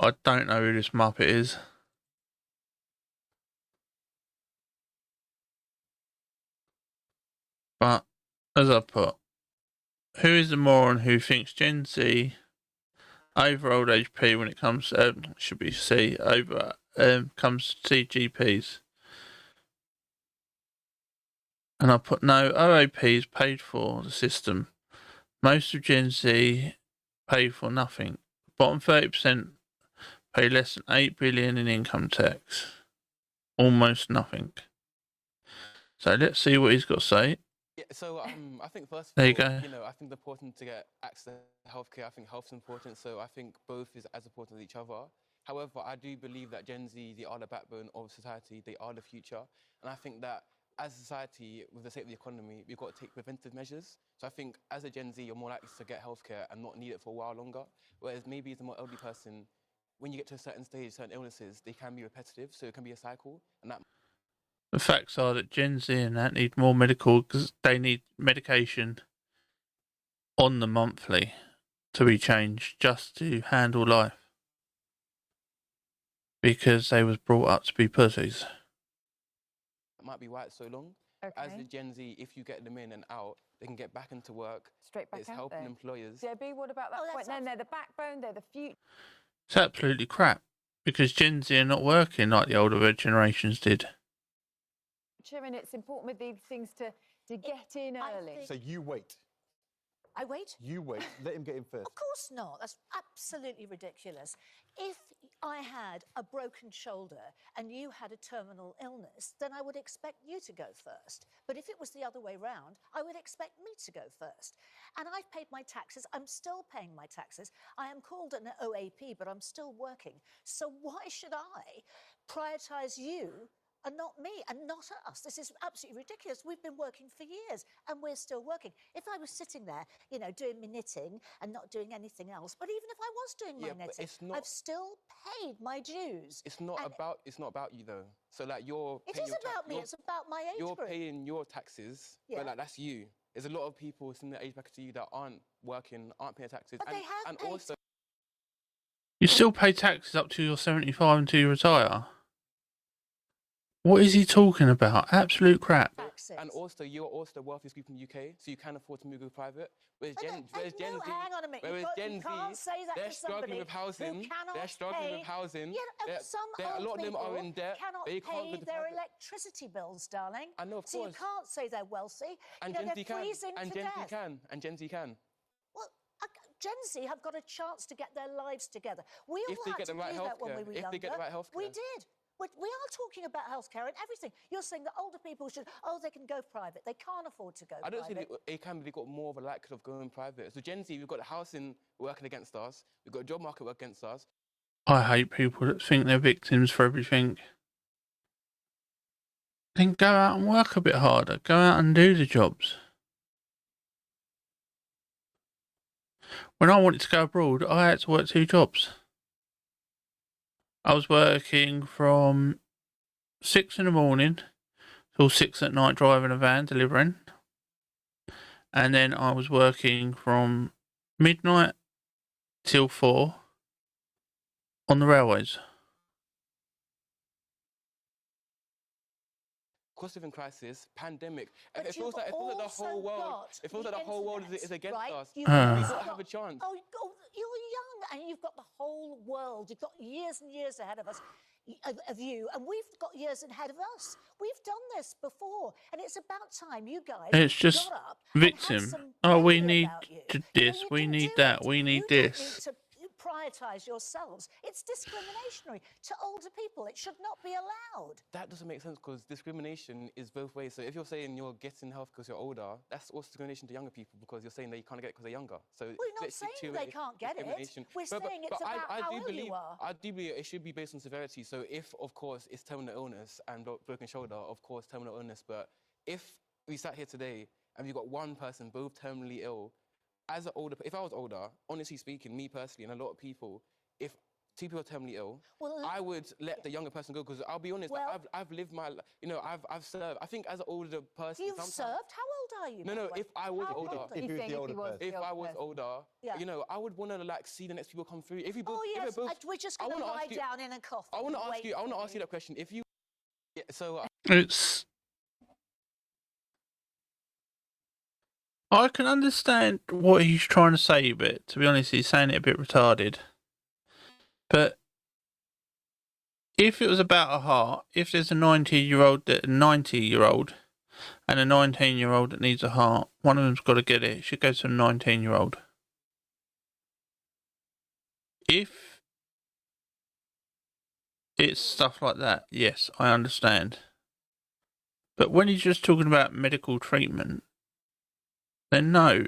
I don't know who this Muppet is. But, as I put, who is the moron who thinks Gen Z over old age P when it comes, should be C, over, comes to CGPs? And I put no, OAP is paid for the system. Most of Gen Z pay for nothing. Bottom 30% pay less than 8 billion in income tax. Almost nothing. So let's see what he's got to say. Yeah, so I think first of There all, you go. I think it's important to get access to healthcare. I think health's important, so I think both is as important as each other. However, I do believe that Gen Z, they are the backbone of society, they are the future. And I think that as a society, with the state of the economy, we've got to take preventive measures. So I think as a Gen Z, you're more likely to get healthcare and not need it for a while longer. Whereas maybe as a more elderly person, when you get to a certain stage, certain illnesses, they can be repetitive, so it can be a cycle. And that The facts are that Gen Z and that need more medical because they need medication on the monthly to be changed just to handle life. Because they was brought up to be pussies. might be why it's so long. Okay. As a Gen Z, if you get them in and out, they can get back into work. Straight back it's out helping there. employers. JB, what about that point? Then they're the backbone, they're the future. It's absolutely crap because Gen Z are not working like the older generations did. And it's important with these things to get in early. So you wait. I wait? You wait. Let him get in first. Of course not. That's absolutely ridiculous. If I had a broken shoulder and you had a terminal illness, then I would expect you to go first. But if it was the other way round, I would expect me to go first. And I've paid my taxes. I'm still paying my taxes. I am called an OAP, but I'm still working. So why should I prioritise you and not me, and not us? This is absolutely ridiculous. We've been working for years, and we're still working. If I was sitting there, doing my knitting and not doing anything else, but even if I was doing my knitting, I've still paid my dues. It's not about you though. So like It is about me. It's about my age group. You're paying your taxes, but like that's you. There's a lot of people in the age bracket to you that aren't working, aren't paying taxes, but they have paid. Also You still pay taxes up to you're 75 until you retire. What is he talking about? Absolute crap. And also, you're also the wealthiest group in the UK, so you can afford to move to private. Whereas Gen Z, hang on a minute. You can't say that they're to somebody struggling with housing. who cannot They're struggling pay. with housing. Yeah, some a lot of them are people in debt. cannot They can't go pay to their private. electricity bills, darling. I know, of so course. you can't say they're wealthy. And they're Gen Z can. freezing And to Gen Z death. can. And Gen Z can. Well, Gen Z have got a chance to get their lives together. We all If they had get to the right do that when we healthcare. were If younger. they get the right healthcare. We did. We are talking about healthcare and everything. You're saying that older people should, they can go private. They can't afford to go I don't private. think they've got more of a likelihood of going private. So Gen Z, we've got the housing working against us. We've got the job market working against us. I hate people that think they're victims for everything. Then go out and work a bit harder. Go out and do the jobs. When I wanted to go abroad, I had to work 2 jobs. I was working from 6 in the morning till 6 at night driving a van delivering. And then I was working from midnight till 4 on the railways. Cost of living crisis, pandemic. But It feels like the whole world. It feels like the whole world is against us. We don't have a chance. Oh, you're young and you've got the whole world. You've got years and years ahead of us, of you, and we've got years ahead of us. We've done this before, and it's about time you guys It's just got up victim. Oh, we need this, we need that, we need this. To prioritise yourselves. It's discriminationary to older people. It should not be allowed. That doesn't make sense because discrimination is both ways. So if you're saying you're getting health because you're older, that's also discrimination to younger people because you're saying that you can't get it because they're younger. So we're not saying they can't get it. We're saying it's about how old you are. I do believe it should be based on severity. So if, of course, it's terminal illness and broken shoulder, of course, terminal illness. But if we sat here today and we've got one person both terminally ill, if I was older, honestly speaking, me personally, and a lot of people, if 2 people are terminally ill, I would let the younger person go because I'll be honest, I've lived my, I've served. I think as an older person, you've served. How old are you? No, by the no. way? If I was How older, old do If you he was think the if older he was person. the if I older was person? older, Yeah. you know, I would want to like see the next people come through. If you both, Oh, if yes, we're both, we're just I going to wanna lie ask you- down in a coffin. I want to and ask wait you. I want to for ask you that question. If you, yeah, so It's. I can understand what he's trying to say, but to be honest, he's saying it a bit retarded. But if it was about a heart, if there's a 90-year-old, and a 19-year-old that needs a heart, one of them's got to get it. It should go to the 19-year-old. If it's stuff like that, yes, I understand. But when he's just talking about medical treatment, then no.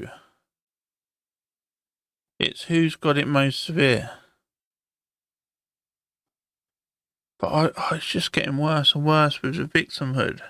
It's who's got it most severe. But it's just getting worse and worse with the victimhood.